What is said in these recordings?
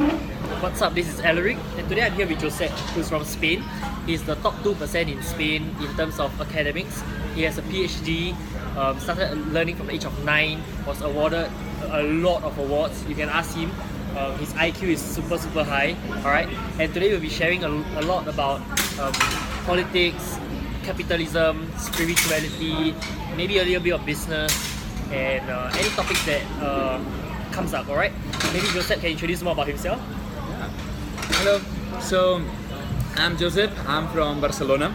What's up? This is Alaric, and today I'm here with Josep, who's from Spain. He's the top 2% in Spain in terms of academics. He has a PhD, started learning from the age of 9, was awarded a lot of awards. You can ask him. His IQ is super high, alright? And today we'll be sharing a lot about politics, capitalism, spirituality, maybe a little bit of business, and any topics that comes up, alright? Maybe Josep can introduce more about himself. Hello, so I'm Josep, I'm from Barcelona,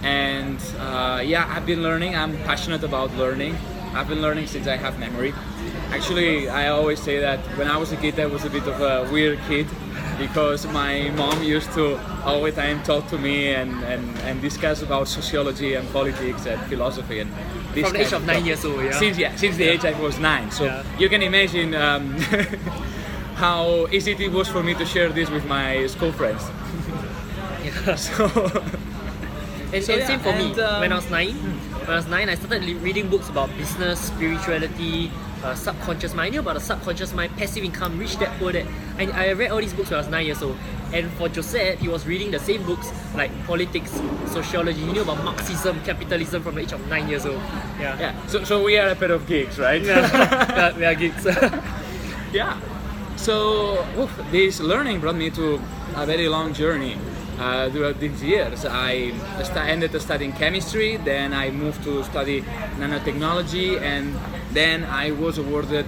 and I've been learning, I'm passionate about learning. I've been learning since I have memory. Actually, I always say that when I was a kid I was a bit of a weird kid because my mom used to all the time talk to me and discuss about sociology and politics and philosophy and this From the age of 9 years old, yeah? Since the age I was 9, so you can imagine how easy it was for me to share this with my school friends. Same for me. When I was 9, I started reading books about business, spirituality, subconscious mind. I knew about the subconscious mind, passive income, rich dad, poor dad. I read all these books when I was 9 years old. And for Josep, he was reading the same books like politics, sociology. He knew about Marxism, capitalism from the age of 9 years old. So we are a pair of geeks, right? Yeah, we are geeks. Yeah. So this learning brought me to a very long journey. Throughout these years, I ended up studying chemistry, then I moved to study nanotechnology, and then I was awarded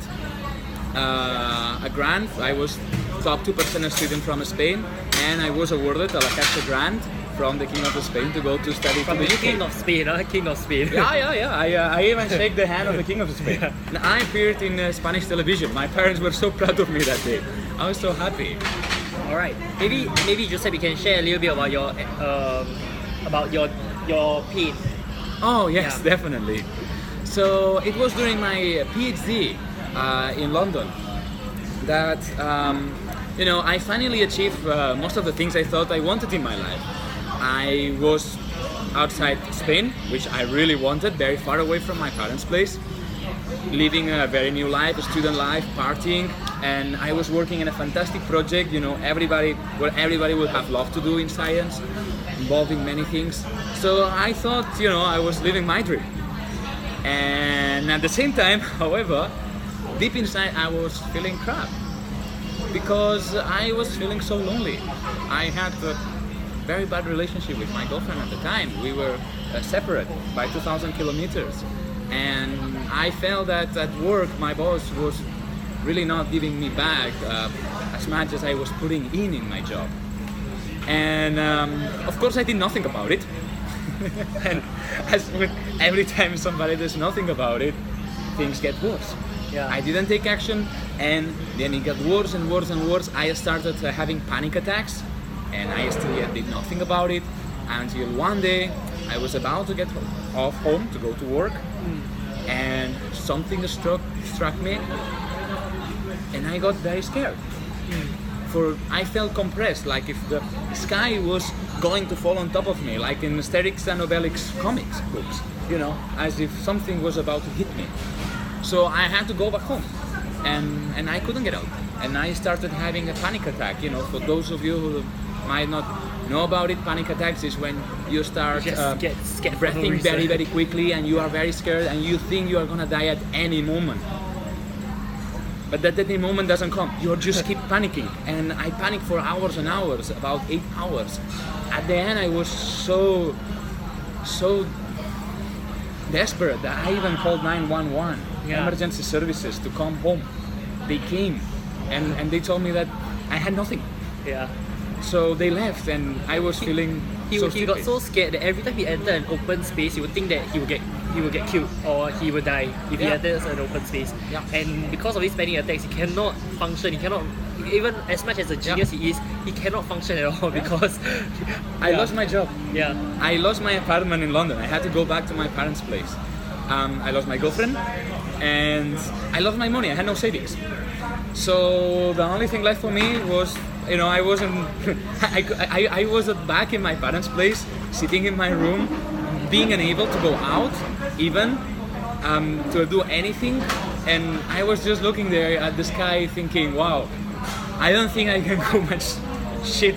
a grant. I was top 2% student from Spain, and I was awarded a La Caixa grant from the King of Spain to go to study from to the the UK. King of Spain, King of Spain. I even shake the hand of the King of Spain. And I appeared in Spanish television. My parents were so proud of me that day. I was so happy. Alright, maybe Josep, you can share a little bit about your pain. Oh yes, definitely. So it was during my PhD in London that I finally achieved most of the things I thought I wanted in my life. I was outside Spain, which I really wanted, very far away from my parents' place, living a very new life, a student life, partying, and I was working in a fantastic project, everybody will have love to do in science, involving many things. So I thought, I was living my dream. And at the same time, however, deep inside I was feeling crap because I was feeling so lonely. I had a very bad relationship with my girlfriend at the time. We were separate by 2,000 kilometers. And I felt that at work my boss was really not giving me back as much as I was putting in my job. And of course I did nothing about it. And as with every time somebody does nothing about it, things get worse. I didn't take action, and then it got worse and worse and worse. I started having panic attacks, and I still did nothing about it until one day I was about to get off home to go to work, and something struck me, and I got very scared. I felt compressed, like if the sky was going to fall on top of me, like in Asterix and Obelix comics books, as if something was about to hit me. So I had to go back home, and I couldn't get out, and I started having a panic attack. For those of you who might not know about it, panic attacks is when you start get scared breathing very quickly, and you are very scared, and you think you are gonna die at any moment. But that any moment doesn't come. You just keep panicking, and I panicked for hours and hours, about 8 hours. At the end, I was so desperate that I even called 911, emergency services, to come home. They came, and they told me that I had nothing. So they left, and I was feeling he got so scared that every time he entered an open space, he would think that he would get killed or he would die if he enters an open space. And because of his panic attacks, he cannot function. He cannot, even as much as a genius he is, he cannot function at all because I lost my job. I lost my apartment in London. I had to go back to my parents' place. I lost my girlfriend, and I lost my money. I had no savings. So the only thing left for me was, I wasn't. I was back in my parents' place, sitting in my room, being unable to go out, even to do anything, and I was just looking there at the sky, thinking, "Wow, I don't think I can go much shit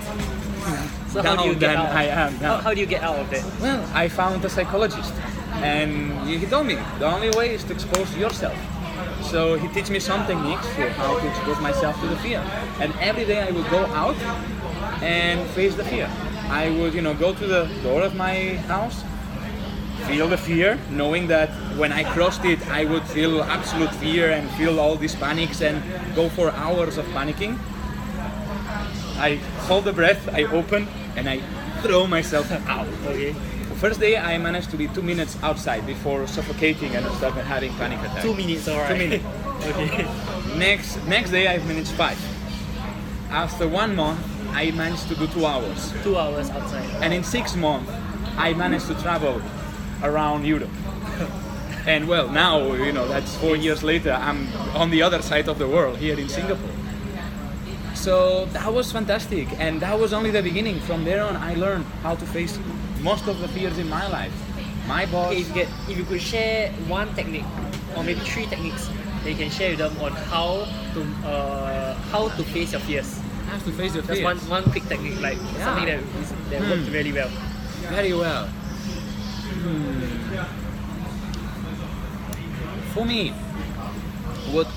So how do you down get than out? I am now. How do you get out of that? Well, I found a psychologist, and he told me the only way is to expose yourself. So he teach me some techniques for how to expose myself to the fear. And every day I would go out and face the fear. I would, go to the door of my house, feel the fear, knowing that when I crossed it, I would feel absolute fear and feel all these panics and go for hours of panicking. I hold the breath, I open, and I throw myself out. Okay. First day, I managed to be 2 minutes outside before suffocating and started having panic attacks. 2 minutes, alright. 2 minutes. Okay. Next day, I've managed 5. After 1 month, I managed to do 2 hours. 2 hours outside. And in 6 months, I managed to travel around Europe. And well, now, that's 4 years later, I'm on the other side of the world, here in Singapore. So that was fantastic, and that was only the beginning. From there on, I learned how to face most of the fears in my life. My boss. Okay, if you could share one technique, or maybe 3 techniques that you can share with them on how to face your fears. Have to face your Just fears. one quick technique, like something that worked really well. Very well. For me, what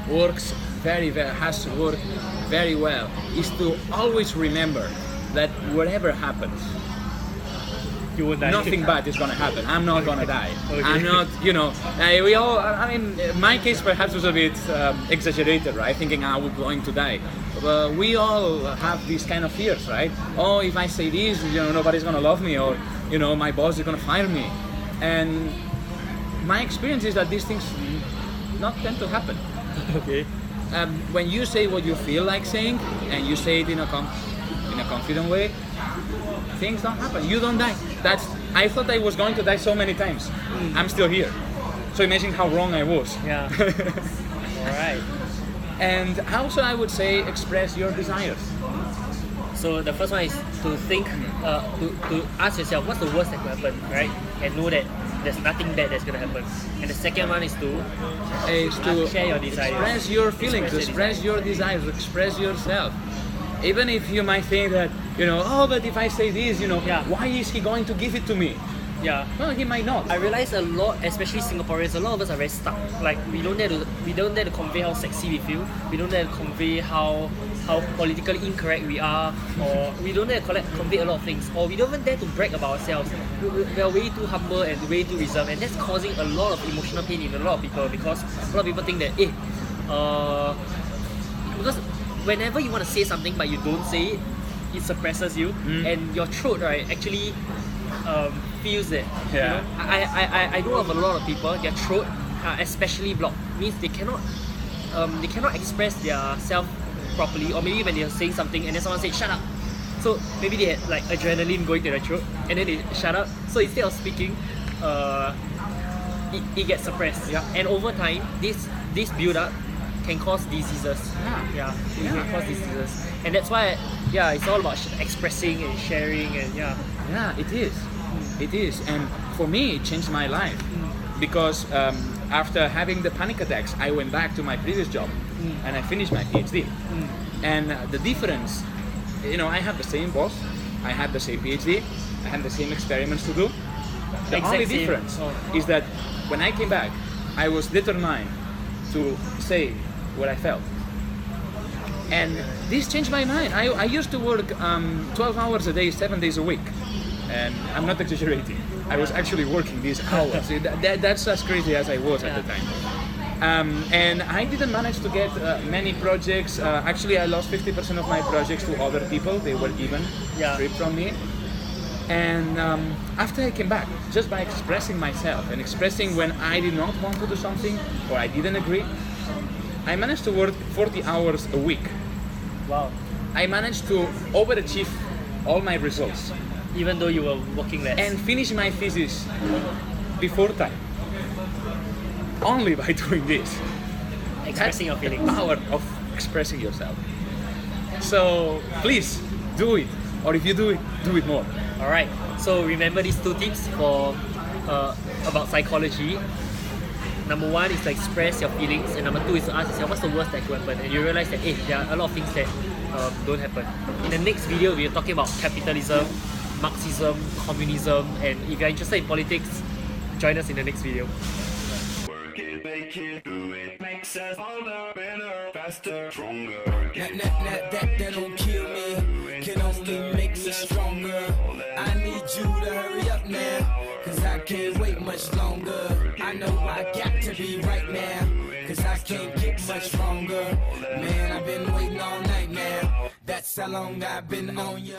works has worked very well is to always remember that whatever happens, You won't die. nothing bad is gonna happen. I'm not gonna die. Okay. I'm not, my case perhaps was a bit exaggerated, right? Thinking I was going to die. We all have these kind of fears, right? Oh, if I say this, nobody's gonna love me, or, my boss is gonna fire me. And my experience is that these things not tend to happen. Okay. When you say what you feel like saying, and you say it in a confident way, things don't happen. You don't die. I thought I was going to die so many times. I'm still here. So imagine how wrong I was. Yeah. Alright. And also I would say express your desires. So the first one is to think, to ask yourself what's the worst that could happen, right? And know that there's nothing bad that's gonna happen. And the second one is to share your desires. Express your feelings, Express express your desires, express yourself. Even if you might think that, but if I say this, Yeah. why is he going to give it to me? Yeah. Well, he might not. I realize a lot, especially Singaporeans, a lot of us are very stuck. Like we don't dare to convey how sexy we feel. We don't dare to convey how politically incorrect we are, or we don't dare to convey a lot of things, or we don't even dare to brag about ourselves. We are way too humble and way too reserved, and that's causing a lot of emotional pain in a lot of people, because a lot of people think that because whenever you want to say something but you don't say it, it suppresses you, and your throat, right, actually feels that. Yeah. I know of a lot of people, their throat are especially blocked. Means they cannot express their self properly, or maybe when they're saying something and then someone says shut up. So maybe they had like adrenaline going to their throat and then they shut up. So instead of speaking, it gets suppressed. Yeah. And over time, this build up can cause diseases. Yeah. It can cause diseases. And that's why, it's all about expressing and sharing and Yeah, it is. It is. And for me, it changed my life. Because after having the panic attacks, I went back to my previous job and I finished my PhD. And the difference, I have the same boss, I had the same PhD, I had the same experiments to do. The Exact only same. difference Oh. is that when I came back, I was determined to say what I felt. And this changed my mind. I used to work 12 hours a day, 7 days a week. And I'm not exaggerating. I was actually working these hours. That's as crazy as I was at the time. And I didn't manage to get many projects. Actually, I lost 50% of my projects to other people. They were given stripped from me. And after I came back, just by expressing myself and expressing when I did not want to do something or I didn't agree, I managed to work 40 hours a week. Wow. I managed to overachieve all my results Even though you were working less. and finish my thesis before time. Only by doing this. expressing your That's feelings. the power of expressing yourself. So please do it, or if you do it more. Alright, so remember these 2 tips for about psychology. Number one is to express your feelings, and number two is to ask yourself what's the worst that could happen, and you realize that there are a lot of things that don't happen. In the next video, we're talking about capitalism, Marxism, communism, and if you're interested in politics, join us in the next video. Work it, make it, do it, makes us harder, better, faster, stronger. That don't kill me, can only make us stronger. I need you to hurry up now, cause I can't wait much longer. I know I got to be right now, cause I can't get much longer. Man, I've been waiting all night now, that's how long I've been on ya.